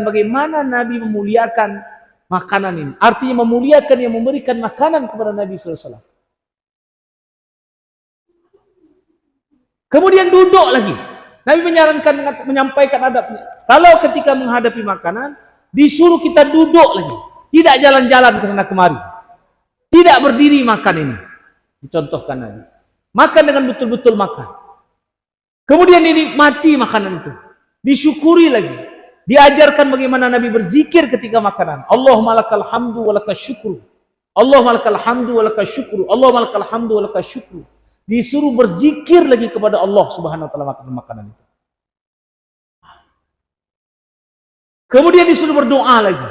bagaimana Nabi memuliakan makanan ini. Artinya memuliakan yang memberikan makanan kepada Nabi sallallahu alaihi wasallam. Kemudian duduk lagi. Nabi menyarankan, menyampaikan adabnya. Kalau ketika menghadapi makanan, disuruh kita duduk lagi. Tidak jalan-jalan ke sana kemari. Tidak berdiri makan ini. Dicontohkan Nabi. Makan dengan betul-betul makan. Kemudian dinikmati makanan itu. Disyukuri lagi. Diajarkan bagaimana Nabi berzikir ketika makanan. Allahumma lakal hamdu wa lakal syukru. Allahumma lakal hamdu wa lakal syukru. Allahumma lakal hamdu wa lakal syukru. Disuruh berzikir lagi kepada Allah Subhanahu wa taala makan makanan itu. Kemudian disuruh berdoa lagi.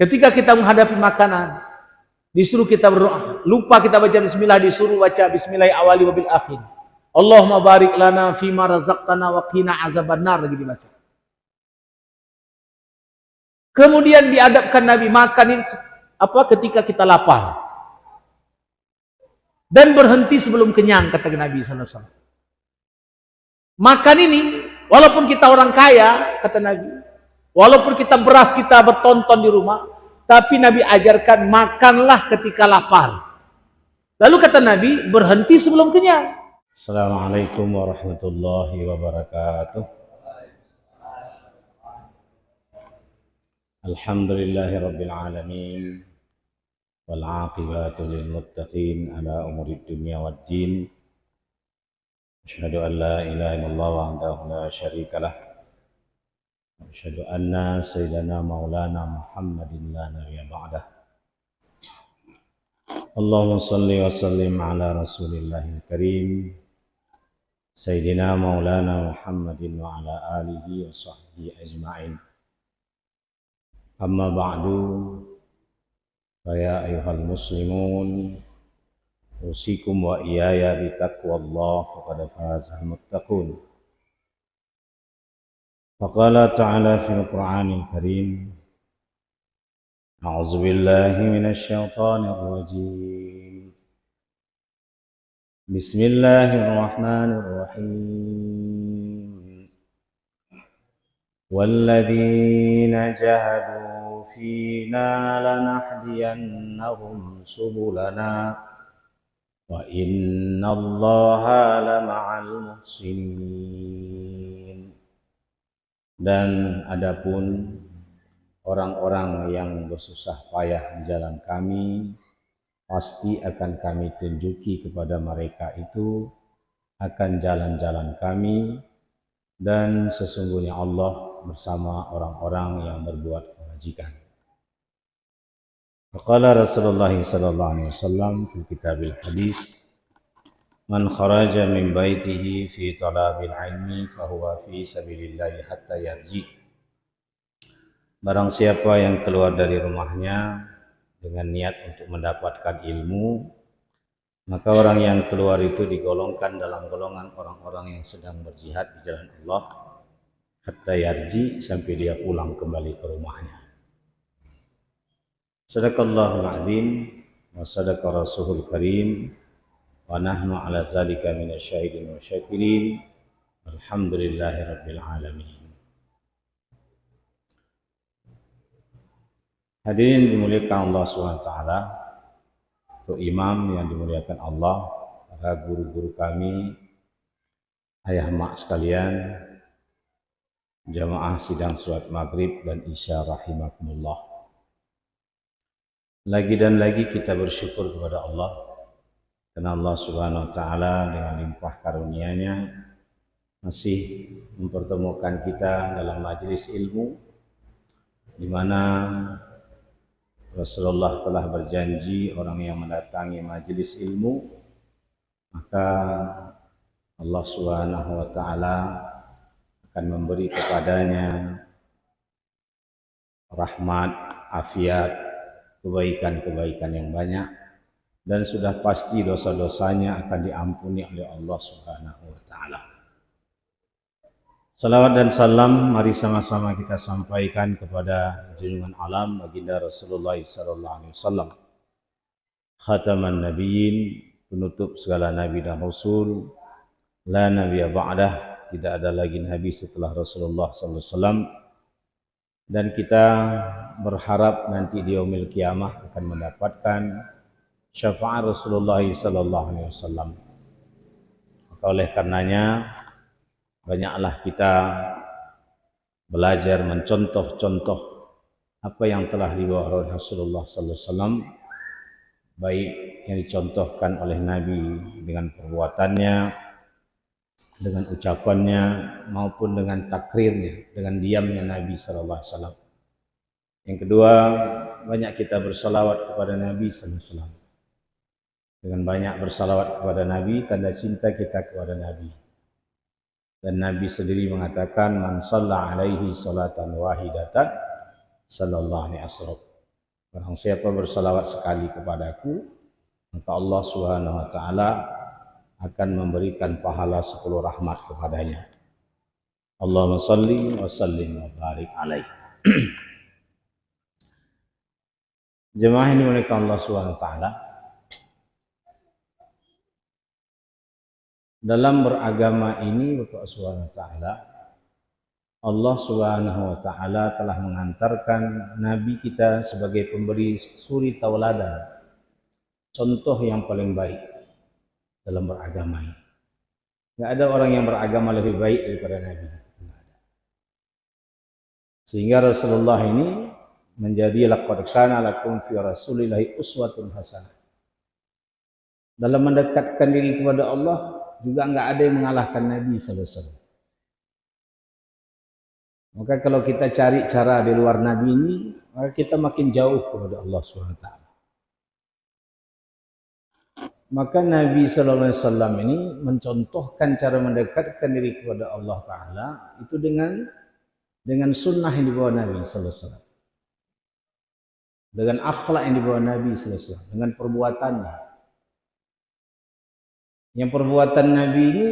Ketika kita menghadapi makanan, disuruh kita berdoa. Lupa kita baca bismillah, disuruh baca bismillah awali wa bil akhir. Allahumma barik lana fima razaqtana wa qina azabannar, lagi dibaca. Kemudian diadabkan Nabi makan ini ketika kita lapar. Dan berhenti sebelum kenyang, kata Nabi sallallahu alaihi wasallam. Makan ini, walaupun kita orang kaya, kata Nabi, walaupun kita beras kita bertonton di rumah, tapi Nabi ajarkan makanlah ketika lapar. Lalu kata Nabi, berhenti sebelum kenyang. Assalamualaikum warahmatullahi wabarakatuh. Alhamdulillahirabbil alamin. Wal 'aqibatu lil muttaqin ala umuri dunya waddin. Asyhadu an la ilaha illallah wahdahu la syarikalah. Asyhadu anna sayyidana maulana Muhammadin la nabiyya ba'dah. Allahumma shalli wa sallim ala rasulillahil karim sayyidina maulana Muhammadin wa ala alihi wa sahbihi ajma'in. Amma ba'du. Ya ayuhal muslimun, usikum wa iyaya bitaqwallah faqad fazal muttaqun. Faqala ta'ala fil Qur'anil Karim, a'udzu billahi minasy syaithanir rajim. Bismillahirrahmanirrahim. Walladzina jahadu فينا لنهدينهم سبلنا وإن الله لمع المحسنين. Dan adapun orang-orang yang bersusah payah di jalan kami, pasti akan kami tunjuki kepada mereka itu akan jalan-jalan kami, dan sesungguhnya Allah bersama orang-orang yang berbuat kebajikan. Faqala Rasulullah sallallahu alaihi wasallam fi kitabil hadis, man kharaja min baitihi fi talabil ilmi fahuwa fi sabilillah hatta yarji. Barang siapa yang keluar dari rumahnya dengan niat untuk mendapatkan ilmu, maka orang yang keluar itu digolongkan dalam golongan orang-orang yang sedang berjihad di jalan Allah hatta yarji, sampai dia pulang kembali ke rumahnya. Sadaqallahul azim wa sadaqa rasulul karim wa nahnu ala zalika minasyahidin wa syakirin. Alhamdulillahirabbil alamin. Hadirin dimuliakan Allah SWT, untuk imam yang dimuliakan Allah, para guru-guru kami, ayah mak sekalian, jamaah sidang salat maghrib dan isya rahimakumullah. Lagi dan lagi kita bersyukur kepada Allah, karena Allah Subhanahu wa taala dengan limpah karunia-Nya masih mempertemukan kita dalam majelis ilmu, di mana Rasulullah telah berjanji orang yang mendatangi majelis ilmu, maka Allah Subhanahu wa taala akan memberi kepadanya rahmat, afiat, kebaikan-kebaikan yang banyak, dan sudah pasti dosa-dosanya akan diampuni oleh Allah Subhanahu wa taala. Salawat dan salam mari sama-sama kita sampaikan kepada junjungan alam baginda Rasulullah sallallahu alaihi wasallam, khataman nabiyyin, penutup segala nabi dan rasul, la nabiyya ba'dah, tidak ada lagi nabi setelah Rasulullah sallallahu alaihi wasallam, dan kita berharap nanti di yaumil qiyamah akan mendapatkan syafaat Rasulullah sallallahu alaihi wasallam. Maka oleh karenanya banyaklah kita belajar mencontoh-contoh apa yang telah dibawa oleh Rasulullah sallallahu alaihi wasallam, baik yang dicontohkan oleh Nabi dengan perbuatannya, dengan ucapannya, maupun dengan takrirnya, dengan diamnya Nabi sallallahu alaihi wasallam. Yang kedua, banyak kita bersalawat kepada Nabi sallallahu alaihi wasallam. Dengan banyak bersalawat kepada Nabi, tanda cinta kita kepada Nabi. Dan Nabi sendiri mengatakan, man shalla alaihi salatan wahidatan sallallahu alaihi wasallam. Barang siapa bersalawat sekali kepadaku, maka Allah Subhanahu wa taala akan memberikan pahala 10 rahmat kepadanya. Allahumma shalli wa sallim wa barik alaihi. Jemaah ini oleh Allah Subhanahu wa taala, dalam beragama ini Bapak Subhanahu wa taala, Allah Subhanahu wa taala telah mengantarkan nabi kita sebagai pemberi suri tauladan, contoh yang paling baik dalam beragama ini. Enggak ada orang yang beragama lebih baik daripada nabi. Sehingga Rasulullah ini menjadi laqad kana lakum fi rasulillahi uswatun hasanah. Dalam mendekatkan diri kepada Allah juga enggak ada yang mengalahkan Nabi sallallahu alaihi wasallam. Maka kalau kita cari cara di luar Nabi ini, maka kita makin jauh kepada Allah Subhanahu wa taala. Maka Nabi sallallahu alaihi wasallam ini mencontohkan cara mendekatkan diri kepada Allah taala itu dengan sunnah yang dibawa Nabi sallallahu alaihi wasallam. Dengan akhlak yang dibawa Nabi sallallahu alaihi wasallam, dengan perbuatannya. Yang perbuatan Nabi ini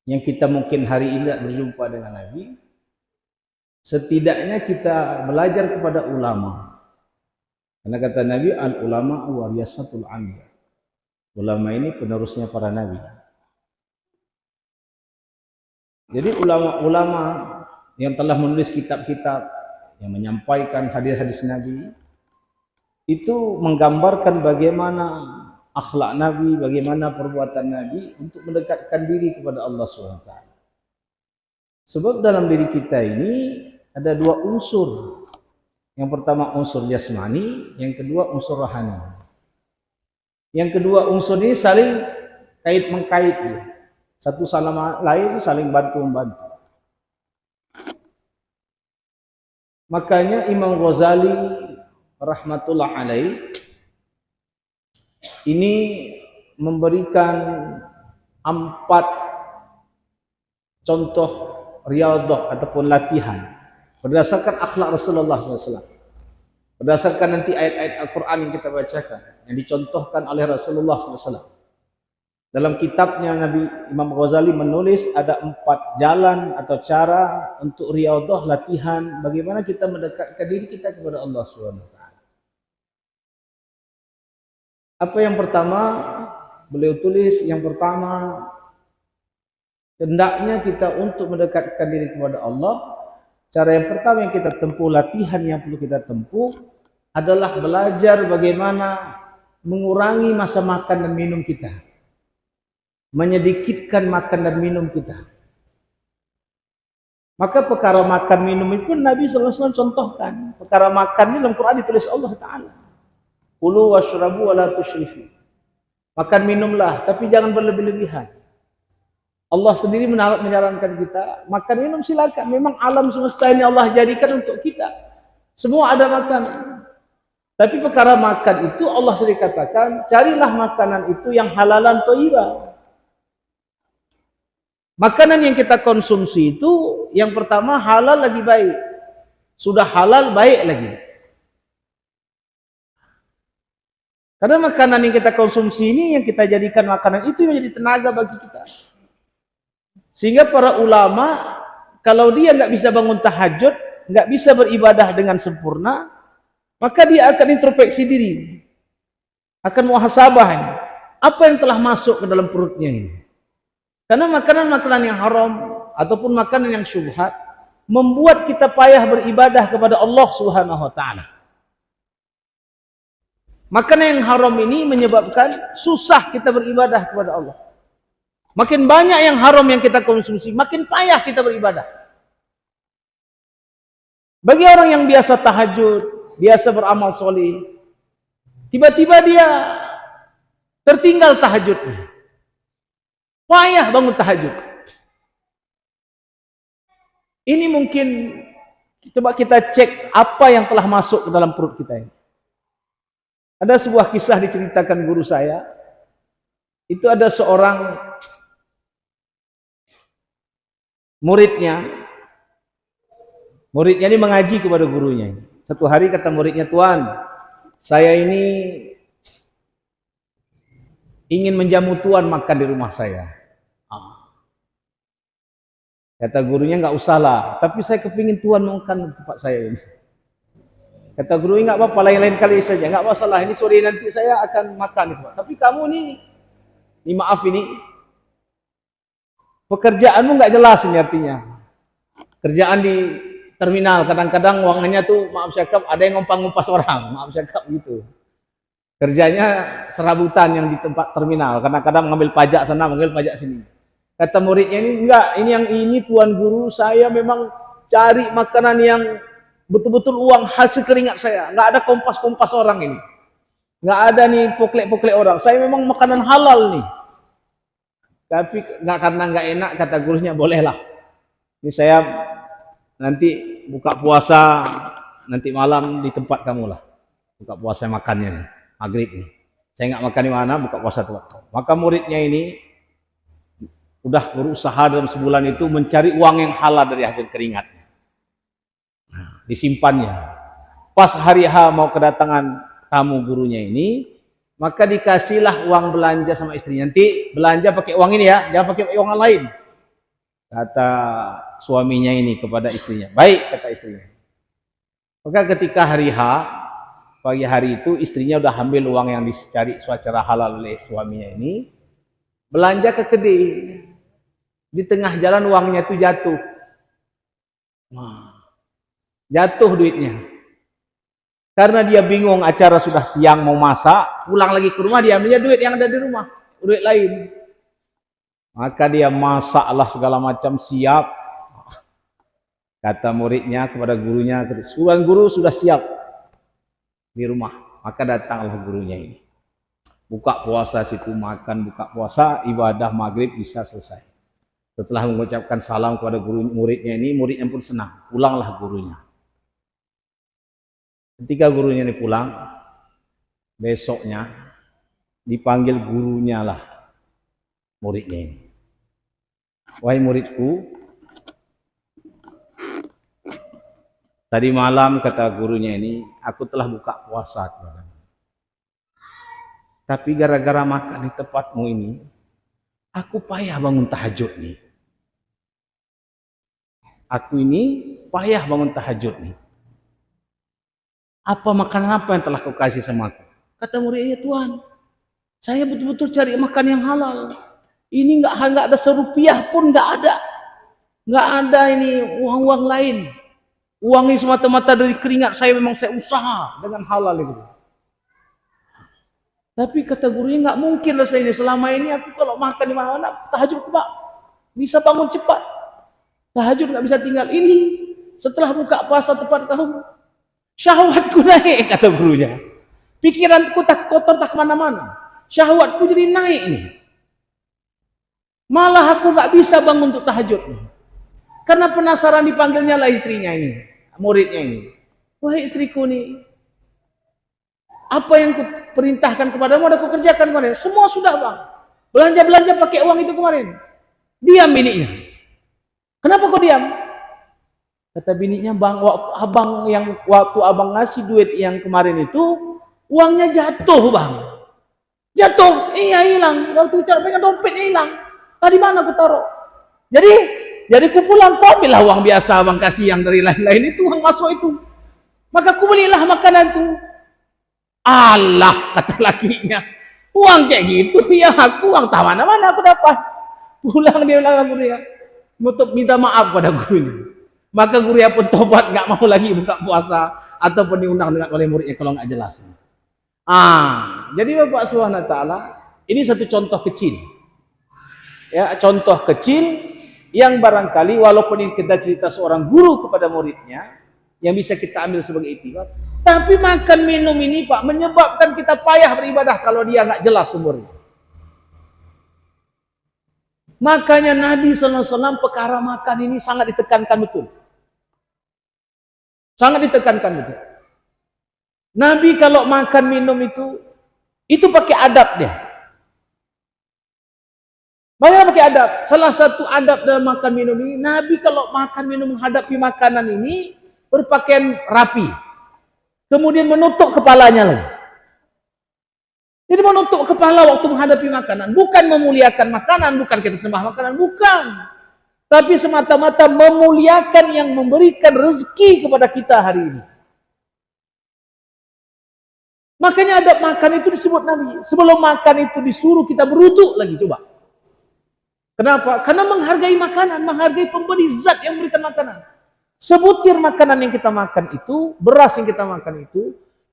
yang kita mungkin hari ini tidak berjumpa dengan Nabi, setidaknya kita belajar kepada ulama. Karena kata Nabi, al ulama warisatul anbiya. Ulama ini penerusnya para nabi. Jadi ulama-ulama yang telah menulis kitab-kitab yang menyampaikan hadis-hadis Nabi itu menggambarkan bagaimana akhlak Nabi, bagaimana perbuatan Nabi untuk mendekatkan diri kepada Allah SWT. Sebab dalam diri kita ini ada dua unsur. Yang pertama unsur jasmani, yang kedua unsur rohani. Yang kedua unsur ini saling kait-mengkait. Satu sama lain saling bantu-membantu. Makanya Imam Ghazali rahmatullah alaih ini memberikan 4 contoh riyadhah ataupun latihan berdasarkan akhlak Rasulullah SAW, berdasarkan nanti ayat-ayat Al-Quran yang kita bacakan yang dicontohkan oleh Rasulullah SAW. Dalam kitabnya Nabi Imam Ghazali menulis ada 4 jalan atau cara untuk riyadhah, latihan bagaimana kita mendekatkan diri kita kepada Allah SWT. Apa yang pertama beliau tulis? Yang pertama, hendaknya kita untuk mendekatkan diri kepada Allah, cara yang pertama yang kita tempuh, latihan yang perlu kita tempuh adalah belajar bagaimana mengurangi masa makan dan minum kita, menyedikitkan makan dan minum kita. Maka perkara makan minum itu pun Nabi SAW contohkan. Perkara makan ini dalam Quran ditulis Allah Ta'ala, kulu washrabu wa la tusyrifu. Makan minumlah tapi jangan berlebih-lebihan. Allah sendiri menyarankan kita makan minum silakan. Memang alam semesta ini Allah jadikan untuk kita. Semua ada makanan. Tapi perkara makan itu Allah sendiri katakan, carilah makanan itu yang halalan thayyibah. Makanan yang kita konsumsi itu yang pertama halal lagi baik. Sudah halal baik lagi. Karena makanan yang kita konsumsi ini yang kita jadikan makanan itu menjadi tenaga bagi kita. Sehingga para ulama kalau dia nggak bisa bangun tahajud, nggak bisa beribadah dengan sempurna, maka dia akan introspeksi diri, akan muhasabah ini. Apa yang telah masuk ke dalam perutnya ini? Karena makanan-makanan yang haram ataupun makanan yang syubhat membuat kita payah beribadah kepada Allah Subhanahu wa taala. Makanan yang haram ini menyebabkan susah kita beribadah kepada Allah. Makin banyak yang haram yang kita konsumsi, makin payah kita beribadah. Bagi orang yang biasa tahajud, biasa beramal soleh, tiba-tiba dia tertinggal tahajudnya. Payah bangun tahajud. Ini mungkin coba kita cek apa yang telah masuk ke dalam perut kita ini. Ada sebuah kisah diceritakan guru saya. Itu ada seorang muridnya ini mengaji kepada gurunya. Satu hari kata muridnya, "Tuan, saya ini ingin menjamu Tuan makan di rumah saya." Kata gurunya, "Nggak usah lah, tapi saya kepingin Tuan makan di tempat saya ini." Kata gurunya, "Nggak apa-apa, lain-lain kali saja, nggak masalah. Ini sore nanti saya akan makan di tempat. Tapi kamu ini maaf ini, pekerjaanmu nggak jelas ini artinya. Kerjaan di terminal, kadang-kadang uangnya tuh maaf cakap ada yang ngumpang-ngumpas orang, maaf cakap gitu. Kerjanya serabutan yang di tempat terminal, kadang-kadang mengambil pajak sana, mengambil pajak sini." Kata muridnya ini, "Enggak, ini Tuan Guru, saya memang cari makanan yang betul-betul uang hasil keringat saya. Nggak ada kompas-kompas orang ini. Nggak ada nih poklek-poklek orang. Saya memang makanan halal nih. Tapi nggak, karena nggak enak," kata gurunya, "bolehlah. Ini saya nanti buka puasa nanti malam di tempat kamu lah. Buka puasa makannya nih, maghrib nih. Saya nggak makan di mana, buka puasa tempat kamu." Maka muridnya ini udah berusaha dalam sebulan itu mencari uang yang halal dari hasil keringatnya. Nah, disimpannya. Pas hari H mau kedatangan tamu gurunya ini, maka dikasihlah uang belanja sama istrinya. "Nanti belanja pakai uang ini ya, jangan pakai uang lain." Kata suaminya ini kepada istrinya. "Baik," kata istrinya. Maka ketika hari H, pagi hari itu istrinya udah ambil uang yang dicari secara halal oleh suaminya ini, belanja ke kedai. Di tengah jalan uangnya itu jatuh. Jatuh duitnya. Karena dia bingung, acara sudah siang mau masak, pulang lagi ke rumah, dia ambil duit yang ada di rumah, duit lain. Maka dia masaklah segala macam, siap. Kata muridnya kepada gurunya, "Tuan Guru sudah siap di rumah." Maka datanglah gurunya ini. Buka puasa situ, makan, buka puasa, ibadah maghrib bisa selesai. Setelah mengucapkan salam kepada guru muridnya ini, muridnya pun senang. Pulanglah gurunya. Ketika gurunya ini pulang, besoknya dipanggil gurunya lah muridnya ini. "Wahai muridku, tadi malam," kata gurunya ini, "aku telah buka puasa kepadamu. Tapi gara-gara makan di tempatmu ini, aku payah bangun tahajud nih. Aku ini payah bangun tahajud nih. Apa makanan apa yang telah kau kasih sama aku?" Kata muridnya, "Tuan, saya betul-betul cari makan yang halal. Ini nggak ada serupiah pun nggak ada. Nggak ada ini uang-uang lain. Uang ini semata-mata dari keringat saya, memang saya usaha dengan halal itu. Tapi," kata gurunya, "nggak mungkin lah saya ini. Selama ini aku kalau makan di mana tahajud Pak, bisa bangun cepat. Tahajud nggak bisa tinggal. Ini setelah buka puasa tepat kamu, syahwatku naik," kata gurunya. "Pikiranku tak kotor, tak kemana-mana. Syahwatku jadi naik nih. Malah aku nggak bisa bangun untuk tahajud nih." Karena penasaran dipanggilnya lah istrinya ini, muridnya ini. "Wahai istriku nih, apa yang ku perintahkan kepadamu udah ku kerjakan kemarin. Semua sudah Bang. Belanja-belanja pakai uang itu kemarin." Diam bininya. "Kenapa kau diam?" Kata bininya, "Bang, waktu abang ngasih duit yang kemarin itu, uangnya jatuh Bang. Jatuh, iya hilang. Waktu cara pengen dompetnya hilang. Tadi mana aku taruh? Jadi ku pulang, kau ambillah uang biasa abang kasih yang dari lain-lain itu, uang masuk itu. Maka ku belilah makanan itu." "Alah," kata lakinya, "uang kayak gitu ya, aku uang tak mana-mana aku dapat. Pulang dia bilang sama gurunya, untuk minta maaf pada gurunya. Maka gurunya pun tobat, nggak mau lagi buka puasa ataupun diundang dengan oleh muridnya kalau nggak jelas. Jadi Bapak Subhanahu wa taala, ini satu contoh kecil. Ya, contoh kecil yang barangkali walaupun kita cerita seorang guru kepada muridnya yang bisa kita ambil sebagai iktibar, tapi makan minum ini Pak menyebabkan kita payah beribadah kalau dia nggak jelas sumbernya. Makanya Nabi SAW perkara makan ini sangat ditekankan betul. Sangat ditekankan betul. Nabi kalau makan minum itu pakai adab dia. Bagaimana pakai adab? Salah satu adab dalam makan minum ini, Nabi kalau makan minum menghadapi makanan ini berpakaian rapi. Kemudian menutup kepalanya lagi. Jadi menutup kepala waktu menghadapi makanan. Bukan memuliakan makanan, bukan kita sembah makanan, bukan. Tapi semata-mata memuliakan yang memberikan rezeki kepada kita hari ini. Makanya adab makan itu disebut Nabi. Sebelum makan itu disuruh kita berwudu lagi, coba. Kenapa? Karena menghargai makanan, menghargai pemberi zat yang memberikan makanan. Sebutir makanan yang kita makan itu, beras yang kita makan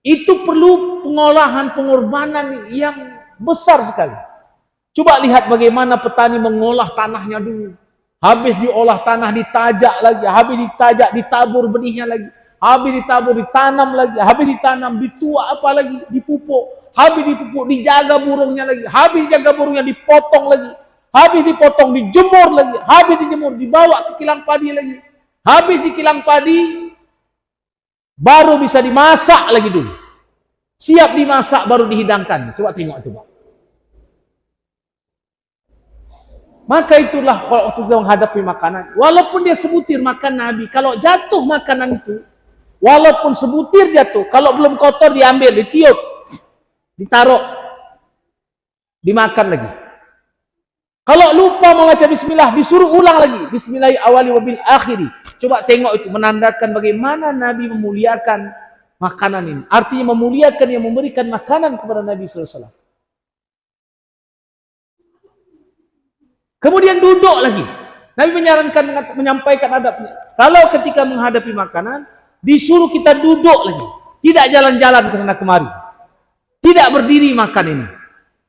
itu perlu pengolahan, pengorbanan yang besar sekali. Coba lihat bagaimana petani mengolah tanahnya dulu. Habis diolah tanah, ditajak lagi. Habis ditajak, ditabur benihnya lagi. Habis ditabur, ditanam lagi. Habis ditanam, dituak apa lagi? Dipupuk. Habis dipupuk, dijaga burungnya lagi. Habis dijaga burungnya, dipotong lagi. Habis dipotong, dijemur lagi. Habis dijemur, dibawa ke kilang padi lagi. Habis di kilang padi, baru bisa dimasak lagi dulu. Siap dimasak baru dihidangkan. Coba tengok coba. Maka itulah kalau waktu kita menghadapi makanan, walaupun dia sebutir makan Nabi, kalau jatuh makanan itu, walaupun sebutir jatuh, kalau belum kotor diambil, ditiup, ditaruh, dimakan lagi. Kalau lupa membaca bismillah, disuruh ulang lagi. Bismillahi awali wabil akhiri. Coba tengok itu, menandakan bagaimana Nabi memuliakan makanan ini. Artinya memuliakan yang memberikan makanan kepada Nabi SAW. Kemudian duduk lagi. Nabi menyampaikan adabnya. Kalau ketika menghadapi makanan, disuruh kita duduk lagi. Tidak jalan-jalan ke sana kemari. Tidak berdiri makan ini.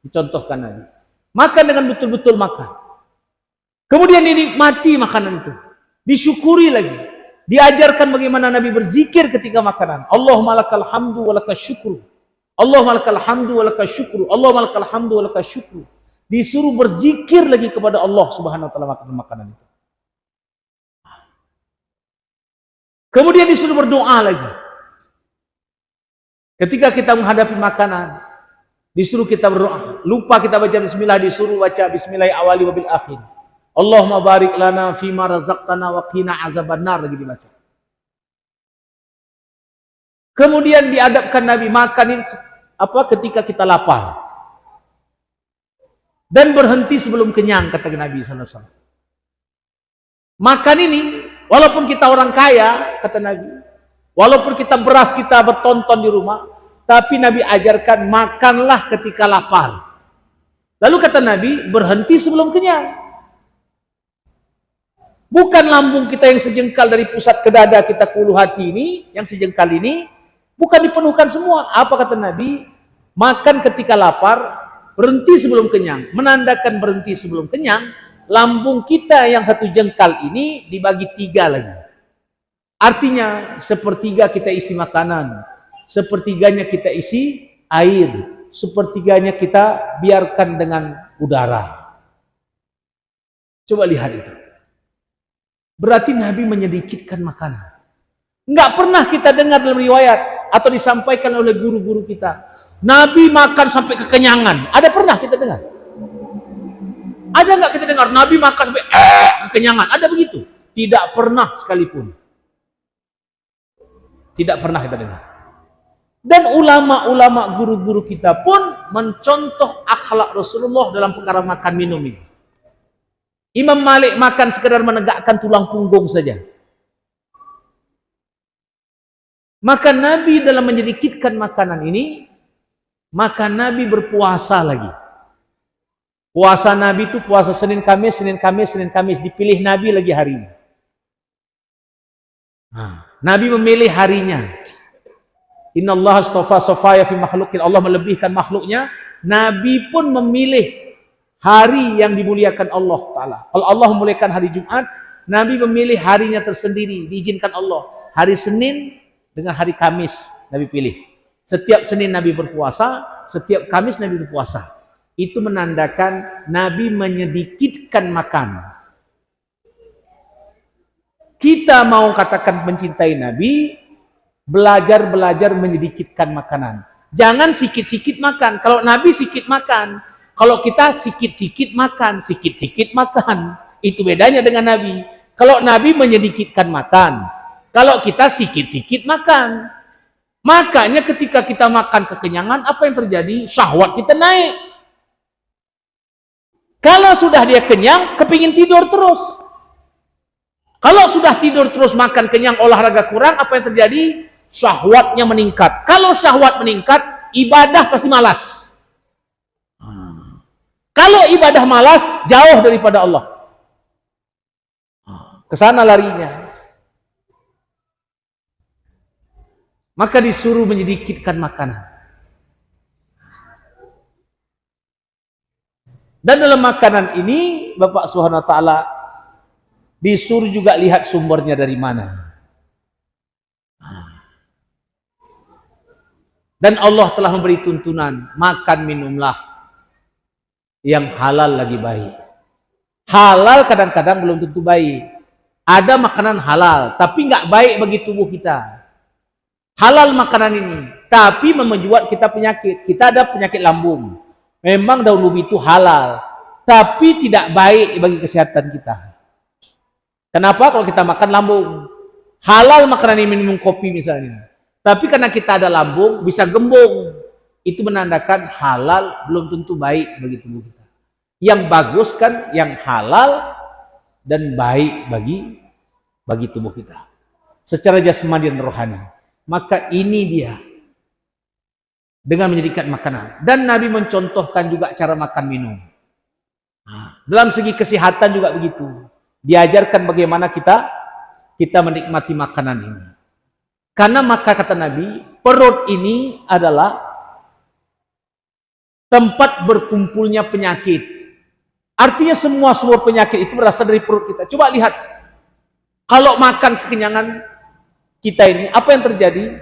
Dicontohkan Nabi. Makan dengan betul-betul makan. Kemudian dinikmati makanan itu. Disyukuri lagi. Diajarkan bagaimana Nabi berzikir ketika makanan. Allahumma lakal hamdu wa lakal syukru. Allahumma lakal hamdu wa lakal syukru. Allahumma lakal hamdu wa lakal syukru. Disuruh berzikir lagi kepada Allah Subhanahu wa taala makan makanan itu. Kemudian disuruh berdoa lagi. Ketika kita menghadapi makanan, disuruh kita berdoa. Lupa kita baca bismillah, disuruh baca bismillahi awali wabil akhir. Allahumma barik lana fima razaqtana wa qina azabannar, lagi dibaca. Kemudian diadabkan Nabi makan ini ketika kita lapar. Dan berhenti sebelum kenyang, kata Nabi SAW. Makan ini, walaupun kita orang kaya, kata Nabi, walaupun kita beras kita bertonton di rumah, tapi Nabi ajarkan makanlah ketika lapar. Lalu kata Nabi, berhenti sebelum kenyang. Bukan lambung kita yang sejengkal dari pusat ke dada kita ke ulu hati ini, yang sejengkal ini, bukan dipenuhkan semua. Apa kata Nabi? Makan ketika lapar, berhenti sebelum kenyang. Menandakan berhenti sebelum kenyang, lambung kita yang satu jengkal ini dibagi 3 lagi. Artinya, sepertiga kita isi makanan, sepertiganya kita isi air, sepertiganya kita biarkan dengan udara. Coba lihat itu. Berarti Nabi menyedikitkan makanan. Enggak pernah kita dengar dalam riwayat atau disampaikan oleh guru-guru kita, Nabi makan sampai kekenyangan. Ada pernah kita dengar? Ada enggak kita dengar Nabi makan sampai kekenyangan? Ada begitu? Tidak pernah sekalipun. Tidak pernah kita dengar. Dan ulama-ulama guru-guru kita pun mencontoh akhlak Rasulullah dalam perkara makan minum ini. Imam Malik makan sekedar menegakkan tulang punggung saja. Maka Nabi dalam menyedikitkan makanan ini, maka Nabi berpuasa lagi. Puasa Nabi itu puasa Senin Kamis, Senin Kamis, Senin Kamis. Dipilih Nabi lagi harinya. Nabi memilih harinya. Inna Allah astafa sofaya fi makhlukin. Allah melebihkan makhluknya. Nabi pun memilih hari yang dimuliakan Allah Ta'ala. Kalau Allah memuliakan hari Jumat, Nabi memilih harinya tersendiri. Diizinkan Allah. Hari Senin dengan hari Kamis Nabi pilih. Setiap Senin Nabi berpuasa, setiap Kamis Nabi berpuasa. Itu menandakan Nabi menyedikitkan makan. Kita mau katakan mencintai Nabi, belajar menyedikitkan makanan. Jangan sikit-sikit makan. Kalau Nabi sikit makan, kalau kita sikit-sikit makan, sikit-sikit makan. Itu bedanya dengan Nabi. Kalau Nabi menyedikitkan makan, kalau kita sikit-sikit makan. Makanya ketika kita makan kekenyangan, apa yang terjadi? Syahwat kita naik. Kalau sudah dia kenyang, kepingin tidur terus. Kalau sudah tidur terus, makan kenyang, olahraga kurang, apa yang terjadi? Syahwatnya meningkat. Kalau syahwat meningkat, ibadah pasti malas. Kalau ibadah malas, jauh daripada Allah. Kesana larinya. Maka disuruh menyedikitkan makanan. Dan dalam makanan ini, Bapak Subhanahu wa Ta'ala disuruh juga lihat sumbernya dari mana. Dan Allah telah memberi tuntunan, makan minumlah yang halal lagi baik. Halal kadang-kadang belum tentu baik. Ada makanan halal, tapi nggak baik bagi tubuh kita. Halal makanan ini, tapi membuat kita penyakit. Kita ada penyakit lambung. Memang daun ubi itu halal, tapi tidak baik bagi kesehatan kita. Kenapa? Kalau kita makan lambung. Halal makanan ini, minum kopi misalnya. Tapi karena kita ada lambung, bisa gembung. Itu menandakan halal belum tentu baik bagi tubuh kita. Yang bagus kan yang halal dan baik bagi tubuh kita. Secara jasmani dan rohani. Maka ini dia. Dengan menjadikan makanan. Dan Nabi mencontohkan juga cara makan minum. Dalam segi kesehatan juga begitu. Diajarkan bagaimana kita menikmati makanan ini. Karena maka kata Nabi, perut ini adalah tempat berkumpulnya penyakit. Artinya semua sumber penyakit itu berasal dari perut kita. Coba lihat. Kalau makan kekenyangan kita ini, apa yang terjadi?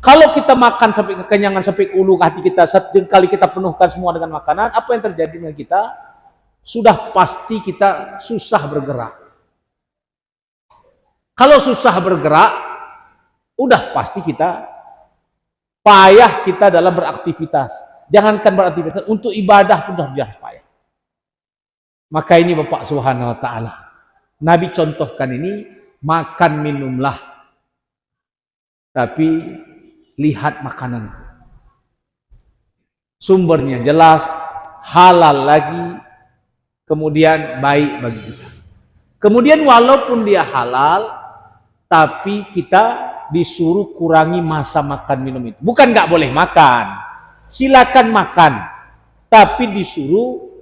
Kalau kita makan sampai kekenyangan, sampai ke ulu hati kita, sejengkali kita penuhkan semua dengan makanan, apa yang terjadi dengan kita? Sudah pasti kita susah bergerak. Kalau susah bergerak, udah pasti kita payah kita dalam beraktivitas. Jangankan beraktivitas, untuk ibadah pun sudah payah. Maka ini Bapak Subhanahu wa Ta'ala. Nabi contohkan ini, makan minumlah. Tapi lihat makanan. Sumbernya jelas, halal lagi, kemudian baik bagi kita. Kemudian walaupun dia halal, tapi kita disuruh kurangi masa makan minum itu. Bukan nggak boleh makan, silakan makan, tapi disuruh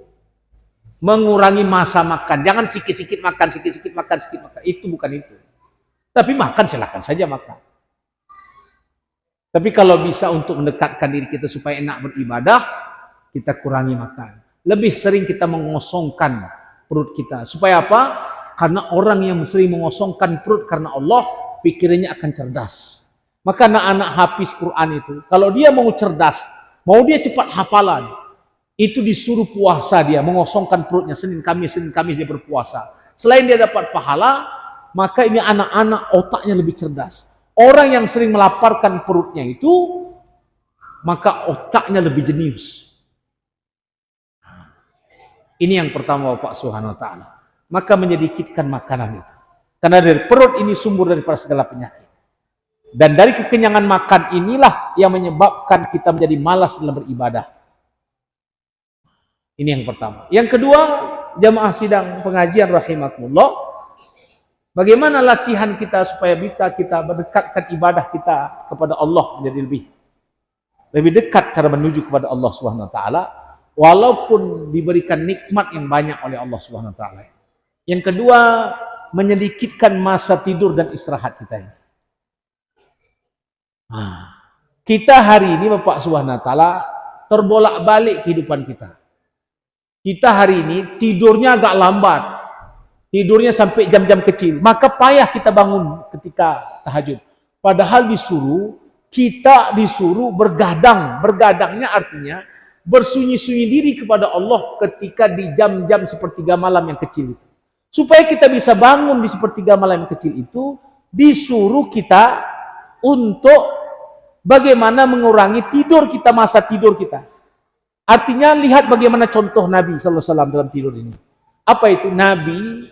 mengurangi masa makan. Jangan sikit-sikit makan, sikit-sikit makan, sikit makan. Itu bukan itu. Tapi makan silakan saja makan. Tapi kalau bisa untuk mendekatkan diri kita supaya enak beribadah, kita kurangi makan. Lebih sering kita mengosongkan perut kita. Supaya apa? Karena orang yang sering mengosongkan perut karena Allah, pikirannya akan cerdas. Maka anak-anak hafiz Quran itu, kalau dia mau cerdas, mau dia cepat hafalan, itu disuruh puasa dia, mengosongkan perutnya. Senin Kamis dia berpuasa. Selain dia dapat pahala, maka ini anak-anak otaknya lebih cerdas. Orang yang sering melaparkan perutnya itu, maka otaknya lebih jenius. Ini yang pertama Bapak Subhanahu wa Ta'ala. Maka menyedikitkan makanan itu. Karena dari perut ini sumber daripada segala penyakit. Dan dari kekenyangan makan inilah yang menyebabkan kita menjadi malas dalam beribadah. Ini yang pertama. Yang kedua, jamaah sidang pengajian rahimakumullah. Bagaimana latihan kita supaya bisa kita mendekatkan ibadah kita kepada Allah menjadi lebih dekat cara menuju kepada Allah Subhanahu wa Ta'ala. walaupun diberikan nikmat yang banyak oleh Allah Subhanahu wa taala. Yang kedua, menyedikitkan masa tidur dan istirahat kita ini. Kita hari ini Bapak Subhanahu wa taala terbolak-balik kehidupan kita. Kita hari ini tidurnya agak lambat. Tidurnya sampai jam-jam kecil. Maka payah kita bangun ketika tahajud. Padahal kita disuruh bergadang. Bergadangnya artinya bersunyi-sunyi diri kepada Allah ketika di jam-jam sepertiga malam yang kecil itu. Supaya kita bisa bangun di sepertiga malam yang kecil itu, disuruh kita untuk bagaimana mengurangi tidur kita, masa tidur kita. Artinya lihat bagaimana contoh Nabi SAW dalam tidur ini. Apa itu? Nabi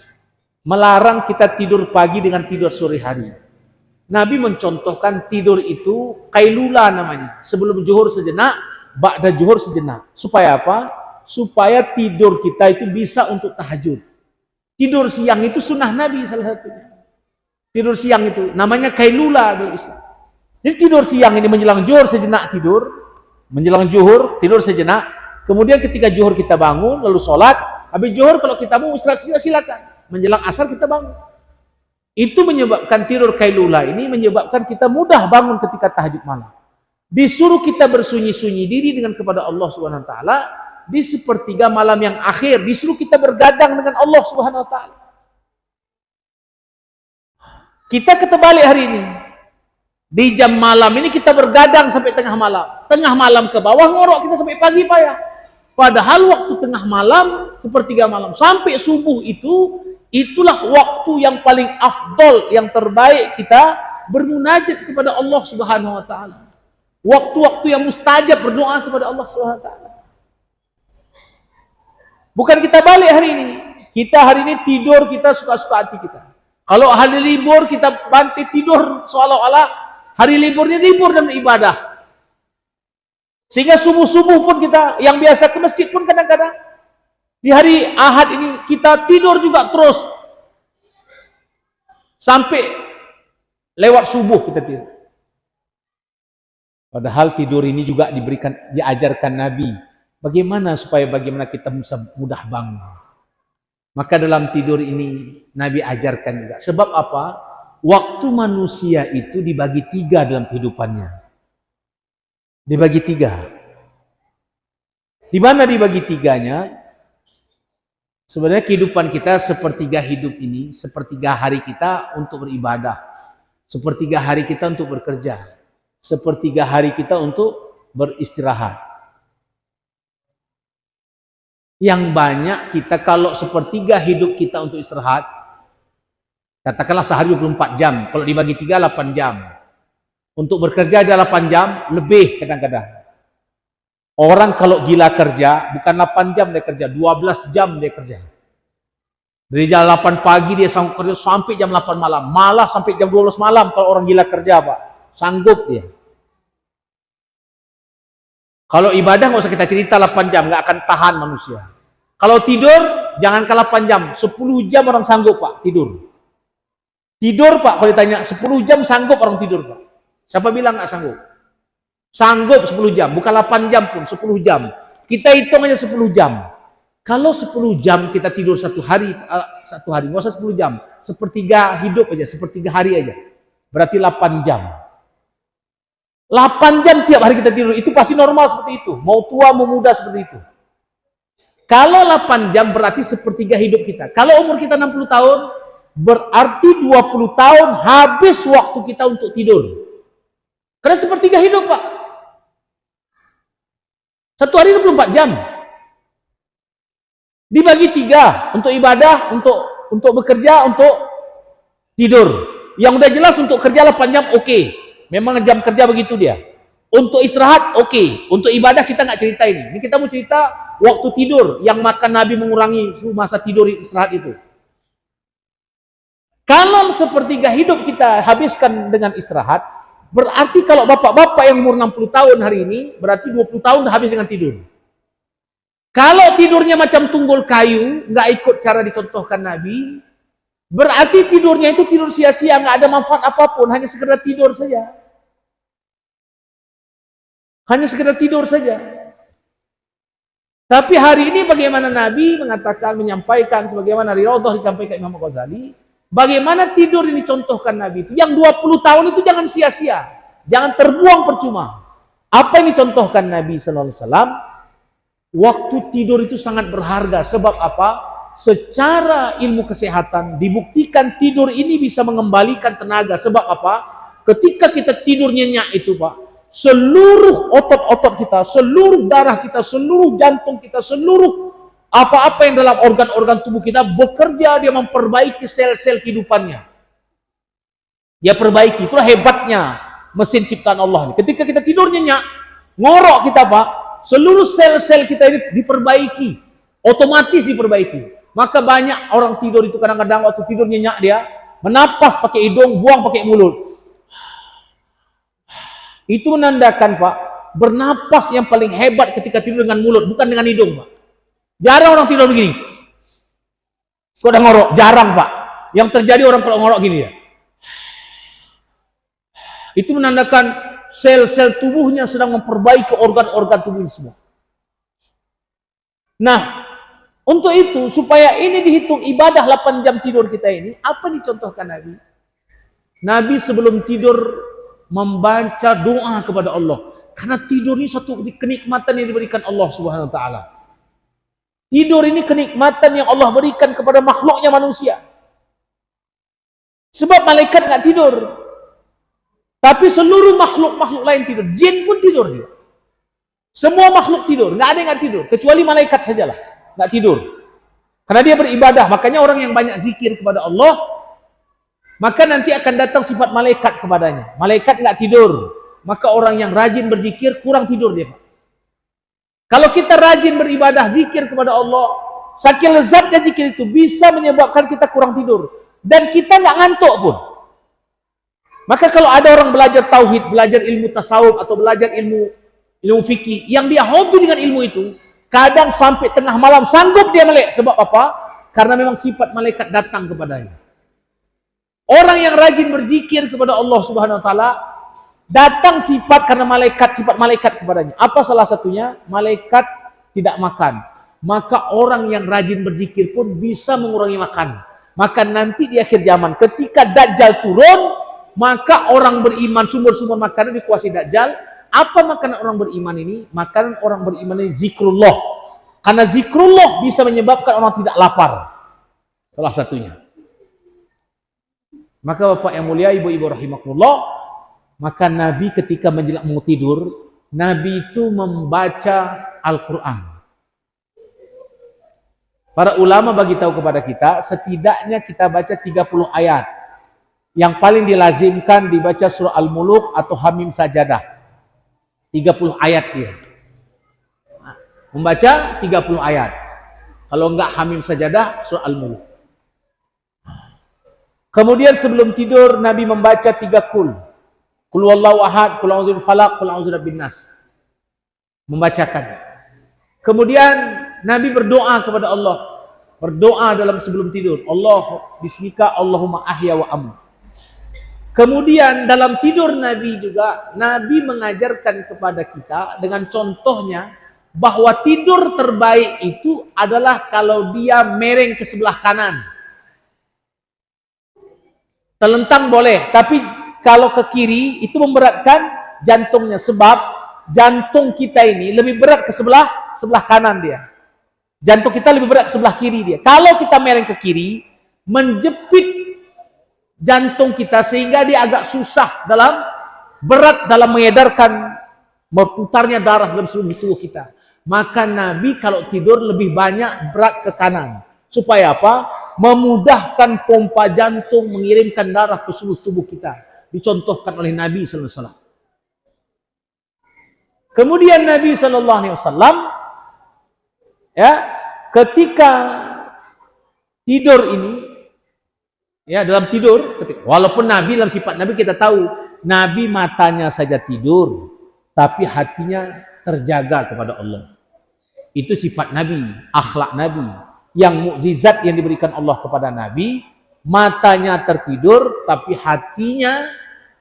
melarang kita tidur pagi dengan tidur sore hari. Nabi mencontohkan tidur itu qailula namanya. Sebelum zuhur sejenak, ba'da zuhur sejenak. Supaya apa? Supaya tidur kita itu bisa untuk tahajud. Tidur siang itu sunnah Nabi salah satunya. Tidur siang itu namanya qailula dalam Islam. Jadi tidur siang ini menjelang zuhur sejenak tidur, menjelang zuhur tidur sejenak, kemudian ketika zuhur kita bangun lalu sholat, habis zuhur kalau kita mau istirahat silakan, menjelang asar kita bangun. Itu menyebabkan tidur qailula ini menyebabkan kita mudah bangun ketika tahajud malam. Disuruh kita bersunyi-sunyi diri dengan kepada Allah Subhanahu wa taala di sepertiga malam yang akhir, disuruh kita bergadang dengan Allah Subhanahu wa taala. Kita ketebalik hari ini. Di jam malam ini kita bergadang sampai tengah malam. Tengah malam ke bawah ngorok kita sampai pagi payah. Padahal waktu tengah malam, sepertiga malam sampai subuh itulah waktu yang paling afdol, yang terbaik kita bermunajat kepada Allah Subhanahu wa taala. Waktu-waktu yang mustajab berdoa kepada Allah Subhanahu wa taala. Bukan kita balik hari ini. Kita hari ini tidur kita suka-suka hati kita. Kalau hari libur kita banting tidur seolah-olah hari liburnya libur dan ibadah. Sehingga subuh-subuh pun kita yang biasa ke masjid pun kadang-kadang di hari Ahad ini kita tidur juga terus. Sampai lewat subuh kita tidur. Padahal tidur ini juga diajarkan Nabi. Bagaimana kita bisa mudah bangun. Maka dalam tidur ini Nabi ajarkan juga. Sebab apa? Waktu manusia itu dibagi 3 dalam kehidupannya. Dibagi 3. Di mana dibagi 3-nya? Sebenarnya kehidupan kita sepertiga hidup ini, sepertiga hari kita untuk beribadah, sepertiga hari kita untuk bekerja, sepertiga hari kita untuk beristirahat. Yang banyak kita kalau sepertiga hidup kita untuk istirahat, katakanlah sehari 24 jam, kalau dibagi 3, 8 jam. Untuk bekerja ada 8 jam, lebih kadang-kadang. Orang kalau gila kerja, bukan 8 jam dia kerja, 12 jam dia kerja. Dari jam 8 pagi dia sanggup kerja sampai jam 8 malam. Malah sampai jam 12 malam kalau orang gila kerja, Pak. Sanggup dia. Kalau ibadah nggak usah kita cerita 8 jam, nggak akan tahan manusia. Kalau tidur, jangan ke 8 jam, 10 jam orang sanggup, Pak, tidur. Tidur, Pak, kalau ditanya 10 jam sanggup orang tidur, Pak. Siapa bilang nggak sanggup? Sanggup 10 jam, bukan 8 jam pun, 10 jam. Kita hitung aja 10 jam. Kalau 10 jam kita tidur satu hari, nggak usah 10 jam. Sepertiga hidup aja, sepertiga hari aja. Berarti 8 jam. 8 jam tiap hari kita tidur, itu pasti normal seperti itu. Mau tua, mau muda seperti itu. Kalau 8 jam berarti sepertiga hidup kita. Kalau umur kita 60 tahun, berarti 20 tahun habis waktu kita untuk tidur. Karena sepertiga hidup, Pak. Satu hari 24 jam. Dibagi 3, untuk ibadah, untuk bekerja, untuk tidur. Yang udah jelas untuk kerja 8 jam, oke. Memang jam kerja begitu dia. Untuk istirahat, oke. Untuk ibadah kita nggak cerita ini. Ini kita mau cerita waktu tidur, yang makan Nabi mengurangi masa tidur istirahat itu. Kalau sepertiga hidup kita habiskan dengan istirahat, berarti kalau bapak-bapak yang umur 60 tahun hari ini, berarti 20 tahun habis dengan tidur. Kalau tidurnya macam tunggul kayu, nggak ikut cara dicontohkan Nabi, berarti tidurnya itu tidur sia-sia, nggak ada manfaat apapun, hanya sekedar tidur saja. Hanya sekedar tidur saja. Tapi hari ini bagaimana Nabi mengatakan, menyampaikan sebagaimana Riyadhah disampaikan Imam Ghazali, bagaimana tidur ini contohkan Nabi itu. Yang 20 tahun itu jangan sia-sia, jangan terbuang percuma. Apa yang dicontohkan Nabi sallallahu alaihi wasallam? Waktu tidur itu sangat berharga. Sebab apa? Secara ilmu kesehatan dibuktikan tidur ini bisa mengembalikan tenaga. Sebab apa? Ketika kita tidur nyenyak itu, Pak, seluruh otot-otot kita, seluruh darah kita, seluruh jantung kita, seluruh apa-apa yang dalam organ-organ tubuh kita bekerja, dia memperbaiki sel-sel kehidupannya. Dia perbaiki. Itulah hebatnya mesin ciptaan Allah ini. Ketika kita tidur nyenyak, ngorok kita, Pak, seluruh sel-sel kita ini diperbaiki, otomatis diperbaiki. Maka banyak orang tidur itu kadang-kadang waktu tidur nyenyak dia menapas pakai hidung, buang pakai mulut. Itu menandakan, Pak, bernapas yang paling hebat ketika tidur dengan mulut, bukan dengan hidung, Pak. Jarang orang tidur begini. Kok udah ngorok? Jarang, Pak. Yang terjadi orang kalau ngorok gini ya. Itu menandakan sel-sel tubuhnya sedang memperbaiki organ-organ tubuh ini semua. Nah, untuk itu, supaya ini dihitung ibadah 8 jam tidur kita ini, apa dicontohkan Nabi? Nabi sebelum tidur membaca doa kepada Allah. Karena tidur ini satu kenikmatan yang diberikan Allah Subhanahu wa taala. Tidur ini kenikmatan yang Allah berikan kepada makhluknya manusia. Sebab malaikat enggak tidur. Tapi seluruh makhluk-makhluk lain tidur. Jin pun tidur dia. Semua makhluk tidur, enggak ada yang enggak tidur, kecuali malaikat sajalah enggak tidur. Karena dia beribadah. Makanya orang yang banyak zikir kepada Allah, maka nanti akan datang sifat malaikat kepadanya. Malaikat enggak tidur. Maka orang yang rajin berzikir kurang tidur dia, Pak. Kalau kita rajin beribadah zikir kepada Allah, saking lezatnya zikir itu bisa menyebabkan kita kurang tidur dan kita enggak ngantuk pun. Maka kalau ada orang belajar tauhid, belajar ilmu tasawuf atau belajar ilmu fikih yang dia hobi dengan ilmu itu, kadang sampai tengah malam sanggup dia melek. Sebab apa? Karena memang sifat malaikat datang kepadanya. Orang yang rajin berzikir kepada Allah Subhanahu wa taala, datang sifat malaikat kepadanya. Apa salah satunya? Malaikat tidak makan. Maka orang yang rajin berzikir pun bisa mengurangi makan. Maka nanti di akhir zaman ketika Dajjal turun, maka orang beriman, sumber-sumber makanan dikuasai Dajjal. Apa makanan orang beriman ini? Makanan orang beriman ini zikrullah. Karena zikrullah bisa menyebabkan orang tidak lapar. Salah satunya. Maka Bapak yang mulia, ibu-ibu rahimakumullah, maka Nabi ketika menjelang mau tidur, Nabi itu membaca Al-Quran. Para ulama bagi tahu kepada kita, setidaknya kita baca 30 ayat. Yang paling dilazimkan dibaca surah Al-Muluk atau Hamim Sajadah. 30 ayat dia. Membaca 30 ayat. Kalau enggak Hamim Sajadah, surah Al-Muluk. Kemudian sebelum tidur Nabi membaca 3 kul. Kul wallahu ahad, kul a'udzu falaq, kul a'udzu birabbin nas. Membacakan. Kemudian Nabi berdoa kepada Allah. Berdoa dalam sebelum tidur. Allah bismika Allahumma ahya wa amut. Kemudian dalam tidur Nabi juga, Nabi mengajarkan kepada kita dengan contohnya bahwa tidur terbaik itu adalah kalau dia mereng ke sebelah kanan. Telentang boleh, tapi kalau ke kiri itu memberatkan jantungnya. Sebab jantung kita ini lebih berat ke sebelah kanan dia. Jantung kita lebih berat ke sebelah kiri dia. Kalau kita mereng ke kiri, menjepit jantung kita sehingga dia agak susah berat dalam mengedarkan berputarnya darah dalam seluruh tubuh kita. Maka Nabi kalau tidur lebih banyak berat ke kanan. Supaya apa? Memudahkan pompa jantung mengirimkan darah ke seluruh tubuh kita. Dicontohkan oleh Nabi sallallahu alaihi wasallam. Kemudian Nabi sallallahu alaihi wasallam ya, ketika tidur ini ya, dalam tidur, walaupun Nabi dalam sifat Nabi kita tahu Nabi matanya saja tidur, tapi hatinya terjaga kepada Allah. Itu sifat Nabi, akhlak Nabi. Yang mukjizat yang diberikan Allah kepada Nabi, matanya tertidur tapi hatinya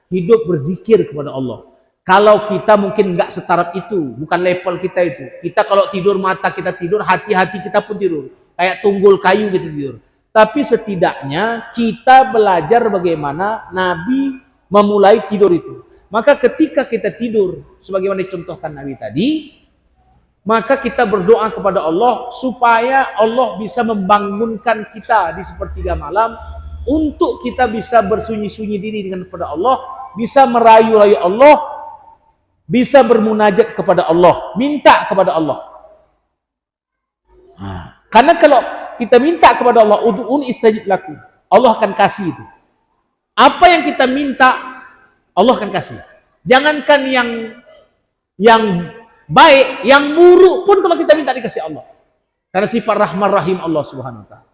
hidup berzikir kepada Allah. Kalau kita mungkin nggak setaraf itu, bukan level kita itu. Kita kalau tidur, mata kita tidur, hati-hati kita pun tidur. Kayak tunggul kayu gitu tidur. Tapi setidaknya kita belajar bagaimana Nabi memulai tidur itu. Maka ketika kita tidur, sebagaimana dicontohkan Nabi tadi, maka kita berdoa kepada Allah supaya Allah bisa membangunkan kita di sepertiga malam untuk kita bisa bersunyi-sunyi diri dengan kepada Allah, bisa merayu-rayu Allah, bisa bermunajat kepada Allah, minta kepada Allah. Karena kalau kita minta kepada Allah, ud'un istajib lakum, Allah akan kasih itu. Apa yang kita minta, Allah akan kasih. Jangankan yang baik, yang buruk pun kalau kita minta dikasih Allah. Karena sifat Rahman Rahim Allah Subhanahu wa taala.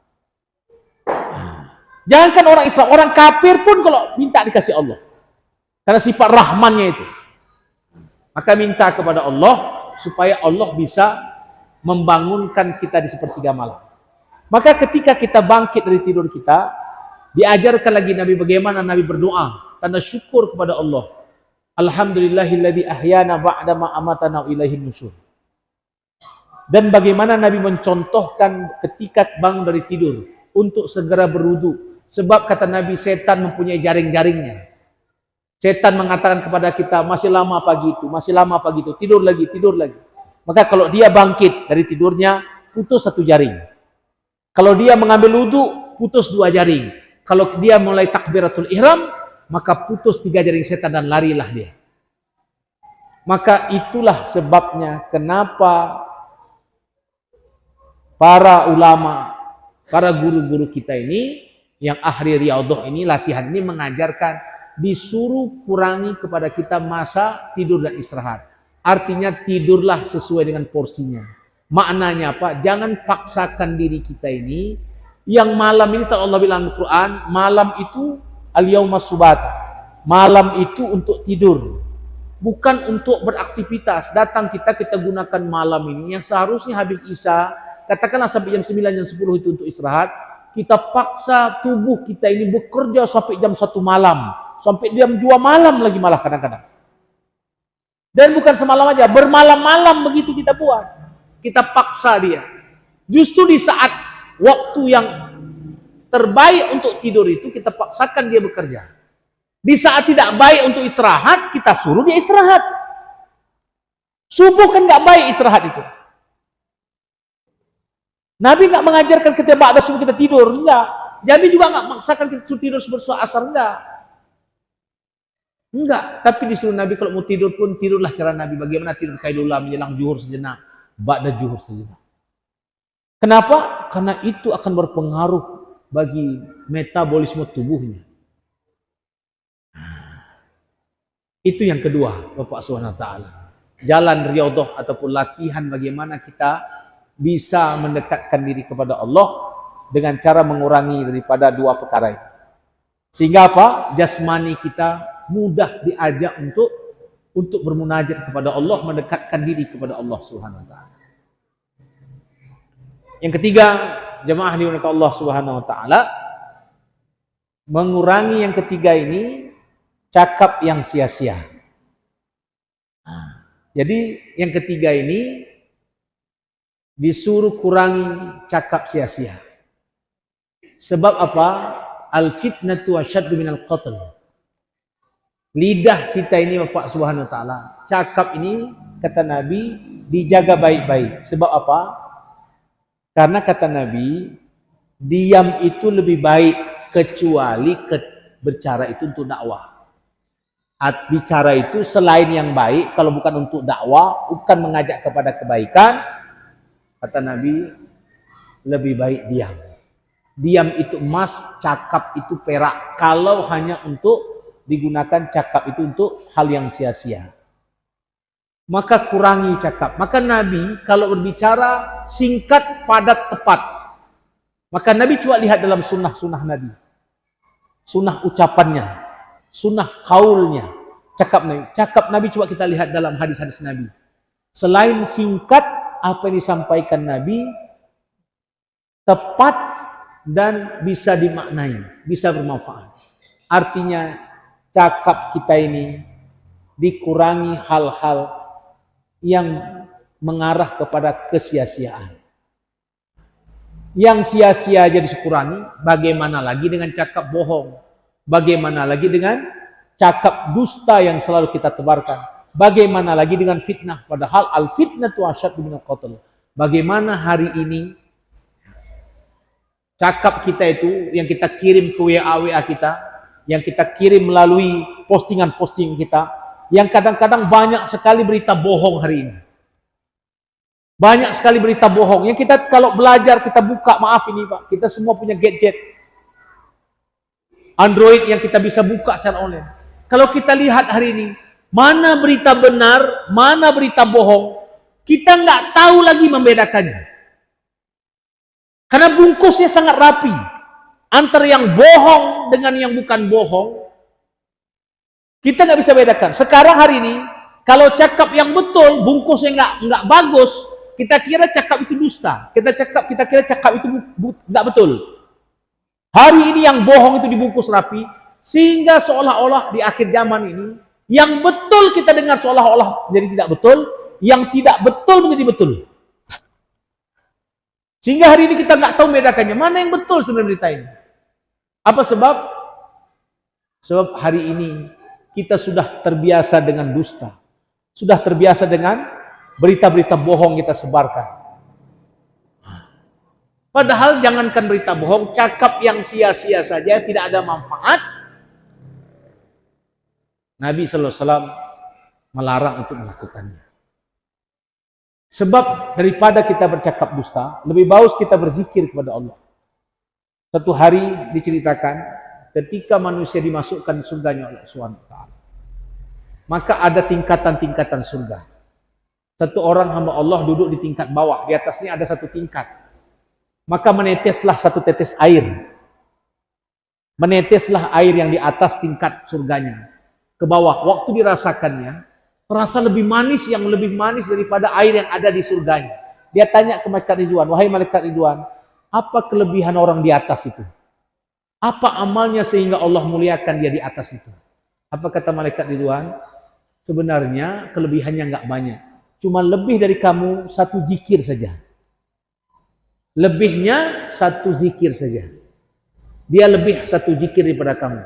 Jangankan orang Islam, orang kafir pun kalau minta dikasih Allah. Karena sifat Rahmannya itu. Maka minta kepada Allah supaya Allah bisa membangunkan kita di sepertiga malam. Maka ketika kita bangkit dari tidur kita, diajarkan lagi Nabi bagaimana Nabi berdoa, tanda syukur kepada Allah. Alhamdulillahilladzi ahyana ba'da ma amatana ilaihin nusyur. Dan bagaimana Nabi mencontohkan ketika bangun dari tidur untuk segera berwudu. Sebab kata Nabi, setan mempunyai jaring-jaringnya. Setan mengatakan kepada kita, masih lama pagi itu, masih lama pagi itu, tidur lagi, tidur lagi. Maka kalau dia bangkit dari tidurnya, putus satu jaring. Kalau dia mengambil wudu, putus dua jaring. Kalau dia mulai takbiratul ihram, maka putus 3 jaring setan dan larilah dia. Maka itulah sebabnya kenapa para ulama, para guru-guru kita ini, yang ahli riyadhah ini, latihan ini mengajarkan, disuruh kurangi kepada kita masa tidur dan istirahat. Artinya tidurlah sesuai dengan porsinya. Maknanya apa? Jangan paksakan diri kita ini, yang malam ini Allah bilang di Quran, malam itu al-yauma subata. Malam itu untuk tidur, bukan untuk beraktivitas. Datang kita gunakan malam ini yang seharusnya habis Isya, katakanlah sampai jam 9, jam 10 itu untuk istirahat. Kita paksa tubuh kita ini bekerja sampai jam 1 malam, sampai jam 2 malam lagi malah kadang-kadang. Dan bukan semalam aja, bermalam-malam begitu kita buat. Kita paksa dia. Justru di saat waktu yang terbaik untuk tidur itu, kita paksakan dia bekerja. Di saat tidak baik untuk istirahat, kita suruh dia istirahat. Subuh kan nggak baik istirahat itu. Nabi nggak mengajarkan ketika ba'da subuh kita tidur, enggak. Nabi juga nggak maksakan kita tidur sebelum asar, enggak. Enggak, tapi disuruh Nabi kalau mau tidur pun tidurlah cara Nabi. Bagaimana tidur qailullah menjelang zuhur sejenak, ba'da zuhur sejenak. Kenapa? Karena itu akan berpengaruh bagi metabolisme tubuhnya. Itu yang kedua, Bapak Subhanahu wa taala. Jalan riyadhah ataupun latihan bagaimana kita bisa mendekatkan diri kepada Allah dengan cara mengurangi daripada dua perkara ini. Sehingga apa? Jasmani kita mudah diajak untuk bermunajat kepada Allah, mendekatkan diri kepada Allah Subhanahu wa taala. Yang ketiga, jemaah dimuliakan Allah Subhanahu wa taala, mengurangi yang ketiga ini cakap yang sia-sia. Jadi yang ketiga ini disuruh kurangi cakap sia-sia. Sebab apa? Al-fitnatu asyaddu minal qatl. Lidah kita ini Bapak Subhanahu wa taala, cakap ini kata Nabi dijaga baik-baik. Sebab apa? Karena kata Nabi, diam itu lebih baik kecuali berbicara itu untuk dakwah. Bicara itu selain yang baik, kalau bukan untuk dakwah, bukan mengajak kepada kebaikan, kata Nabi, lebih baik diam. Diam itu emas, cakap itu perak. Kalau hanya untuk digunakan cakap itu untuk hal yang sia-sia, maka kurangi cakap. Maka Nabi kalau berbicara singkat, padat, tepat. Maka Nabi coba lihat dalam sunnah-sunnah Nabi, sunnah ucapannya, sunnah kaulnya, cakap Nabi coba kita lihat dalam hadis-hadis Nabi. Selain singkat, apa yang disampaikan Nabi tepat dan bisa dimaknai, bisa bermanfaat. Artinya cakap kita ini dikurangi hal-hal yang mengarah kepada kesia-siaan. Yang sia-sia aja dikurangi, bagaimana lagi dengan cakap bohong? Bagaimana lagi dengan cakap dusta yang selalu kita tebarkan? Bagaimana lagi dengan fitnah? Padahal al-fitnatu asyaddu minal qatl. Bagaimana hari ini cakap kita itu yang kita kirim ke WA kita, yang kita kirim melalui postingan-posting kita, yang kadang-kadang banyak sekali berita bohong hari ini. Banyak sekali berita bohong. Yang kita kalau belajar kita buka, maaf ini Pak, kita semua punya gadget Android yang kita bisa buka secara online. Kalau kita lihat hari ini, mana berita benar, mana berita bohong, kita nggak tahu lagi membedakannya. Karena bungkusnya sangat rapi. Antara yang bohong dengan yang bukan bohong, kita nggak bisa bedakan. Sekarang hari ini, kalau cakap yang betul, bungkusnya nggak bagus, kita kira cakap itu dusta. Kita kira cakap itu nggak betul. Hari ini yang bohong itu dibungkus rapi, sehingga seolah-olah di akhir zaman ini, yang betul kita dengar seolah-olah menjadi tidak betul, yang tidak betul menjadi betul. Sehingga hari ini kita nggak tahu membedakannya, mana yang betul sebenarnya berita ini. Apa sebab? Sebab hari ini kita sudah terbiasa dengan dusta, sudah terbiasa dengan berita-berita bohong kita sebarkan. Padahal jangankan berita bohong, cakap yang sia-sia saja tidak ada manfaat. Nabi sallallahu alaihi wasallam melarang untuk melakukannya. Sebab daripada kita bercakap dusta, lebih bagus kita berzikir kepada Allah. Satu hari diceritakan ketika manusia dimasukkan surganya oleh Subhanahu wa taala. Maka ada tingkatan-tingkatan surga. Satu orang hamba Allah duduk di tingkat bawah, di atasnya ada satu tingkat. Maka meneteslah satu tetes air. Meneteslah air yang di atas tingkat surganya ke bawah. Waktu dirasakannya, terasa lebih manis, yang lebih manis daripada air yang ada di surganya. Dia tanya ke malaikat Ridwan, wahai malaikat Ridwan, apa kelebihan orang di atas itu? Apa amalnya sehingga Allah muliakan dia di atas itu? Apa kata malaikat Ridwan? Sebenarnya kelebihannya nggak banyak. Cuma lebih dari kamu satu zikir saja. Lebihnya satu zikir saja. Dia lebih satu zikir daripada kamu.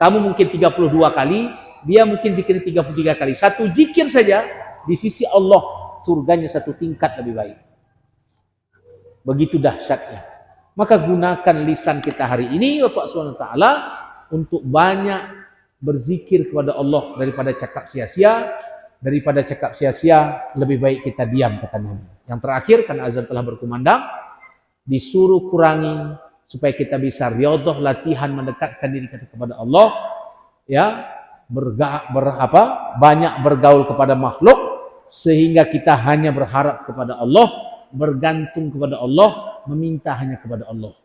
Kamu mungkin 32 kali, dia mungkin zikir 33 kali. Satu zikir saja, di sisi Allah surganya satu tingkat lebih baik. Begitu dahsyatnya. Maka gunakan lisan kita hari ini, Bapak Subhanahu wa taala, untuk banyak berzikir kepada Allah daripada cakap sia-sia. Daripada cakap sia-sia, lebih baik kita diam, kata Nabi. Yang terakhir, karena azan telah berkumandang, disuruh kurangi supaya kita bisa riyadhah, latihan mendekatkan diri kita kepada Allah, ya, banyak bergaul kepada makhluk sehingga kita hanya berharap kepada Allah, bergantung kepada Allah, meminta hanya kepada Allah.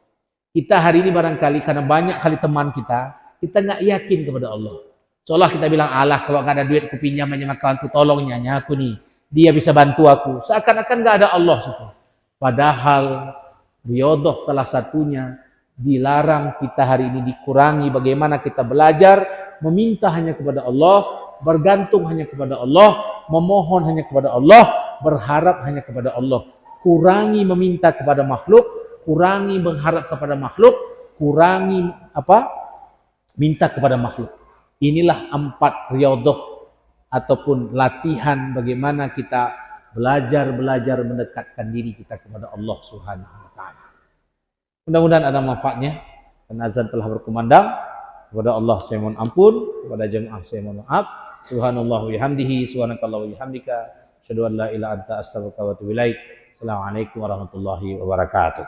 Kita hari ini barangkali karena banyak kali teman kita nggak yakin kepada Allah. Seolah kita bilang, alah kalau nggak ada duit aku pinjam aja kawanku, tolongnya aku nih, dia bisa bantu aku. Seakan-akan nggak ada Allah situ. Padahal riyadhah salah satunya dilarang kita hari ini, dikurangi bagaimana kita belajar meminta hanya kepada Allah, bergantung hanya kepada Allah, memohon hanya kepada Allah, berharap hanya kepada Allah. Kurangi meminta kepada makhluk, kurangi mengharap kepada makhluk, kurangi minta kepada makhluk. Inilah 4 riyadhah ataupun latihan bagaimana kita belajar mendekatkan diri kita kepada Allah Subhanahu wa taala. Mudah-mudahan ada manfaatnya. Karena azan telah berkumandang. Kepada Allah saya mohon ampun, kepada jemaah saya mohon maaf. Subhanallah wa bihamdihi, subhanakallah wa bihamdika, asyhadu an la ilaha illa anta astaghfiruka wa atubu ilaik. Assalamualaikum warahmatullahi wabarakatuh.